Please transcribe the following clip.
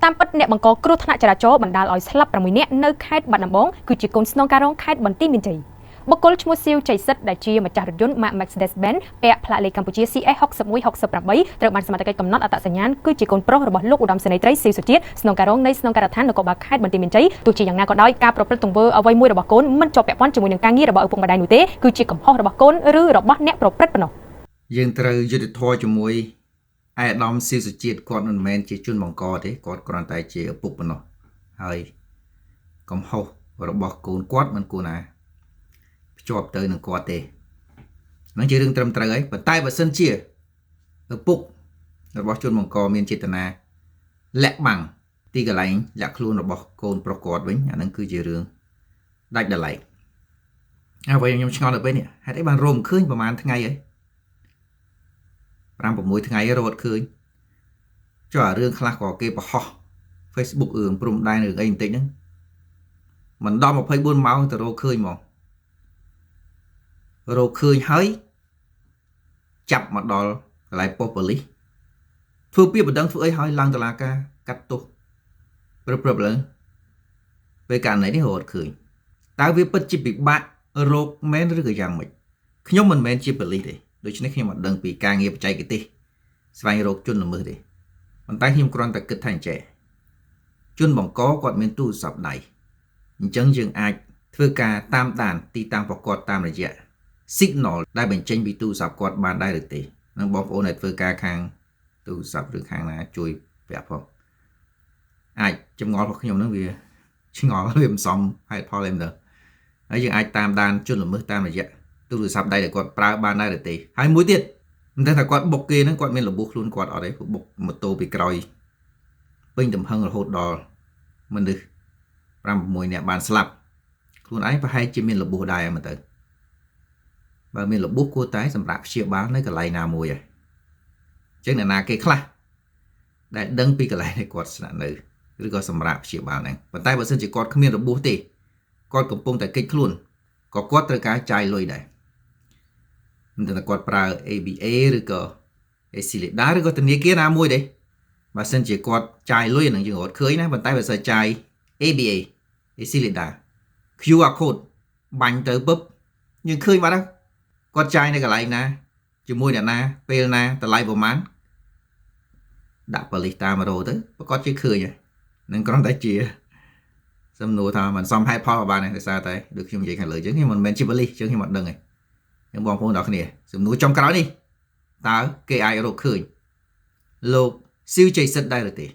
តាមពិតអ្នកបង្កគ្រោះថ្នាក់ចរាចរណ៍បណ្ដាលឲ្យស្លាប់6នាក់នៅខេត្តបាត់ដំបងគឺជាកូនស្នងការរងខេត្តបន្ទាយមានជ័យបុគ្គលឈ្មោះសៀវជ័យសិទ្ធដែលជាម្ចាស់រថយន្ត Mercedes-Benz ពាក់ផ្លាកលេខកម្ពុជា CS 6168ត្រូវបានសមត្ថកិច្ចកំណត់អត្តសញ្ញាណគឺជាកូនប្រុសរបស់លោកឧត្តមសេនីយ៍ត្រីសៀវសុជាតិស្នងការរងនៃស្នងការដ្ឋាននគរបាលខេត្តបន្ទាយមានជ័យទោះជាយ៉ាងណាក៏ដោយការប្រព្រឹត្តទង្វើអ្វីមួយរបស់កូនមិនជាប់ពាក់ព័ន្ធជាមួយនឹងការងាររបស់ឪពុកម្ដាយនោះទេគឺជាកំហុសរបស់កូនឬរបស់អ្នកប្រព្រឹត្តប៉ុណ្ណោះយើងត្រូវយុត្តិធម៌ជាមួយអាយដាមសៀវសុជាតិគាត់មិនមែនជាជនបង្កទេគាត់គ្រាន់តែជាឪពុកប៉ុណ្ណោះហើយកំហុសរបស់កូនគាត់មិនគួរណាភ្ជាប់ទៅនឹងគាត់ទេនឹងជារឿងត្រឹមត្រូវហើយប៉ុន្តែបើសិនជាឪពុករបស់ជនបង្កមានចេតនាលាក់បាំងទីកន្លែងលាក់ខ្លួនរបស់កូនប្រុសគាត់វិញអានឹងគឺជារឿងដាច់ដライអ្វីខ្ញុំឆ្ងល់ទៅពេលនេះហេតុអីបានរមឃើញប្រហែលថ្ងៃហើយ5-6ថ្ងៃរត់ឃើញចុះអារឿងខ្លះក៏គេបង្ហោះ Facebook រឿងព្រំដែនរឿងអីបន្តិចហ្នឹងមិនដល់24ម៉ោងទៅរកឃើញហ្មងរកឃើញហើយចាប់មកដល់កន្លែងប៉ុស្តិ៍ប៉ូលីសធ្វើពាក្យបណ្ដឹងធ្វើអីហើយឡើងតុលាការកាត់ទោសព្រឹបឡើងពេលករណីនេះរត់ឃើញតើវាពិតជាពិបាករកមែនឬក៏យ៉ាងម៉េចខ្ញុំមិនមែនជាប៉ូលីសទេដូច្នេះខ្ញុំមិនដឹងពីការងារបច្ចេកទេសស្វែងរកជនល្មើសទេប៉ុន្តែខ្ញុំគ្រាន់តែគិតថាអញ្ចេះជនបង្កគាត់មានទូរស័ព្ទដៃអញ្ចឹងយើងអាចធ្វើការតាមដានទីតាំងប្រកបតាមរយៈ signal ដែលបញ្ចេញពីទូរស័ព្ទគាត់បានដែរឬទេនឹងបងប្អូនដែលធ្វើការខាងទូរស័ព្ទឬខាងណាជួយប្រាប់ផងអាចចម្ងល់របស់ខ្ញុំហ្នឹងវាឆ្ងល់វាមិនសមហេតុផលអីមិនដឹងហើយយើងអាចតាមដានជនល្មើសតាមរយៈទូរស័ព្ទដៃដែលគាត់ប្រើបានដែរឬទេហើយមួយទៀតមិនដឹងថាគាត់បុកគេហ្នឹងគាត់មានរបួសខ្លួនគាត់អត់ទេបុកម៉ូតូពីក្រោយពេញទំហឹងរហូតដល់មនុស្ស5-6នាក់បានស្លាប់ខ្លួនឯងប្រហែលជាមានរបួសដែរមើលទៅបើមានរបួសគួរតែសម្រាប់ព្យាបាលនៅកន្លែងណាមួយហើយអញ្ចឹងអ្នកណាគេខ្លះដែលដឹងពីកន្លែងដែលគាត់ស្នាក់នៅឬក៏សម្រាប់ព្យាបាលហ្នឹងប៉ុន្តែបើសិនជាគាត់គ្មានរបួសទេគាត់កំពុងតែគេចខ្លួនក៏គាត់ត្រូវការចាយលុយដែរមិនដឹងថាគាត់ប្រើ ABA ឬក៏ Acilida ឬក៏ធនាគារណាមួយទេបើសិនជាគាត់ចាយលុយហ្នឹងយើងរត់ឃើញណាប៉ុន្តែបើសិនចាយ ABA Acilida QR code បាញ់ទៅពឹបយើងឃើញបាត់ហើយគាត់ចាយនៅកន្លែងណាជាមួយអ្នកណាពេលណាតម្លៃប្រមាណដាក់ប៉ូលីសតាមរោទៅប្រកាសជាឃើញហើយនឹងគ្រាន់តែជាសំណួរថាមិនសមហេតុផលក៏បានដែរដោយសារតែដូចខ្ញុំនិយាយខាងលើចឹងខ្ញុំមិនមែនជាប៉ូលីសចឹងខ្ញុំអត់ដឹងទេខ្ញុំបងប្អូនទាំងគ្នាសំណួរចុងក្រោយនេះតើគេអាចរកឃើញលោកសៀវជ័យសិទ្ធដែរឬទេ